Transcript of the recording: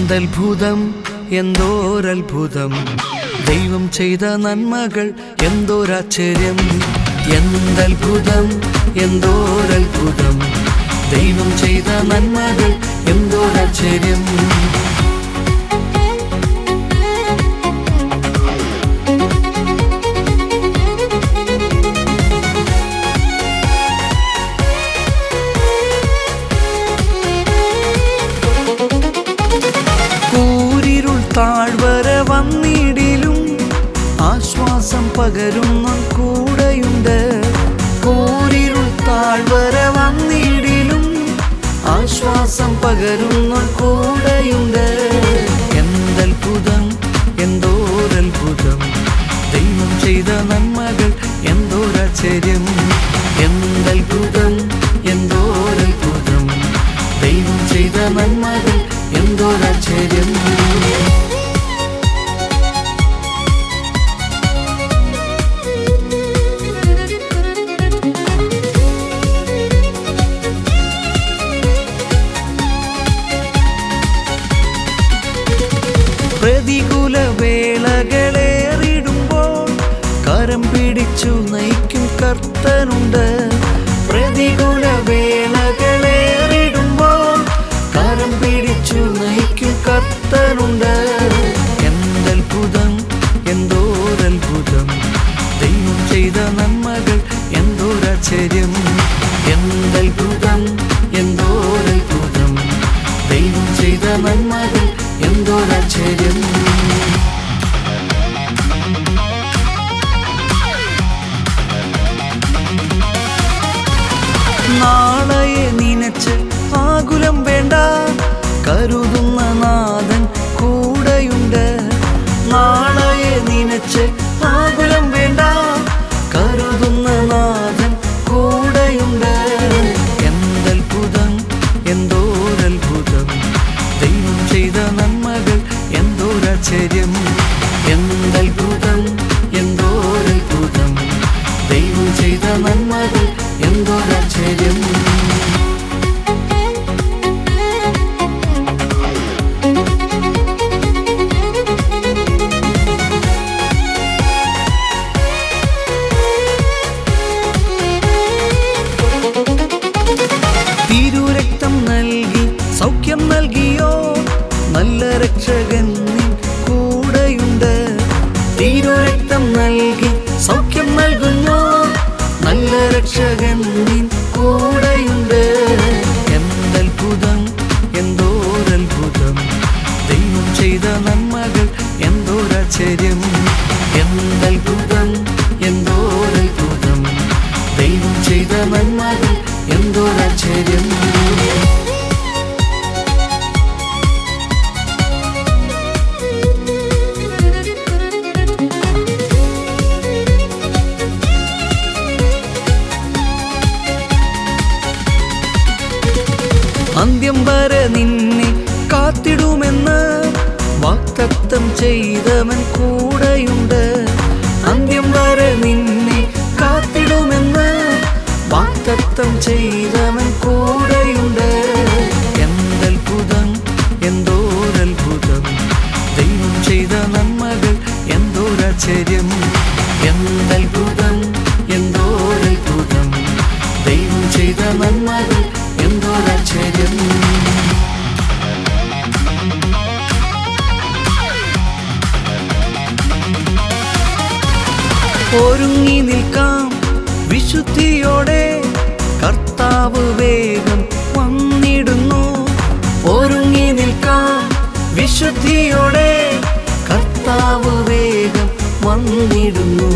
എന്തത്ഭുതം എന്തോരത്ഭുതം ദൈവം ചെയ്ത നന്മകൾ എന്തോരാശ്ചര്യം. എന്തത്ഭുതം എന്തോരത്ഭുതം ദൈവം ചെയ്ത നന്മകൾ എന്തോരാശ്ചര്യം. താഴ്വര വന്നിടിലും ആശ്വാസം പകരുന്ന കൂടെയുണ്ട്. കൂരിരുൾ താഴ്വര വന്നിടിലും ആശ്വാസം പകരുന്ന കൂടെയുണ്ട്. എന്തത്ഭുതം എന്തോരത്ഭുതം ദൈവം ചെയ്ത നന്മകൾ എന്തോരാശ്ചര്യം. എന്തത്ഭുതം എന്തോരത്ഭുതം ദൈവം ചെയ്ത നന്മകൾ എന്തോരാശ്ചര്യം. പ്രതികൂല വേളകളേറിടുമ്പോൾ കരം പിടിച്ചു നയിക്കും കർത്തനുണ്ട്. പ്രതികൂല വേളകളേറിടുമ്പോൾ കരം പിടിച്ചു നയിക്കും കർത്തനുണ്ട്. എന്തത്ഭുതം എന്തോരത്ഭുതം ദൈവം ചെയ്ത നന്മകൾ എന്തോരാശ്ചര്യം. എന്തത്ഭുതം എന്തോരത്ഭുതം ദൈവം ചെയ്ത നന്മകൾ എന്തോരാശ്ചര്യം. നാളെയെ നനച്ച് ആകുലം വേണ്ട, കരുതുന്ന നാഥൻ കൂടെയുണ്ട്. നാളെയെ നനച്ച് ആകുലം വേണ്ട, കരുതുന്ന നാഥൻ കൂടെയുണ്ട്. എന്തത്ഭുതം എന്തോരത്ഭുതം ദൈവം ചെയ്ത നന്മകൾ എന്തോരാശ്ചര്യം. എന്തത്ഭുതം എന്തോരത്ഭുതം ദൈവം ചെയ്ത നന്മകൾ എന്തോരാശ്ചര്യം. തിരുരക്തം നൽകി സൗഖ്യം നൽകിയോ നല്ല രക്ഷകൻ കൂടെയുണ്ട്. തിരുരക്തം നൽകി സൗഖ്യം നൽകുന്നു നല്ല രക്ഷകൻ കൂടെയുണ്ട്. എന്തത്ഭുതം എന്തോരത്ഭുതം ദൈവം ചെയ്ത നന്മകൾ എന്തോരാശ്ചര്യം. എന്തത്ഭുതം എന്തോരത്ഭുതം ദൈവം ചെയ്ത നന്മകൾ എന്തോരാശ്ചര്യം. അന്ത്യം വരെ നിന്നെ കാത്തിടുമെന്ന് വാഗ്ദത്തം ചെയ്തവൻ കൂടെയുണ്ട്. അന്ത്യം വരെ നിന്നെ കാത്തിടുമെന്ന് വാഗ്ദത്തം ചെയ്തവൻ കൂടെയുണ്ട്. എന്തത്ഭുതം എന്തോരത്ഭുതം ദൈവം ചെയ്ത നന്മകൾ എന്തോരാശ്ചര്യം. എന്തത്ഭുതം എന്തോരത്ഭുതം ദൈവം ചെയ്ത നന്മകൾ എന്തോരാശ്ചര്യം. ഒരുങ്ങി നിൽക്കാം വിശുദ്ധിയോടെ, കർത്താവ് വേഗം വന്നിടുന്നു. ഒരുങ്ങി നിൽക്കാം വിശുദ്ധിയോടെ, കർത്താവ് വേഗം വന്നിടുന്നു.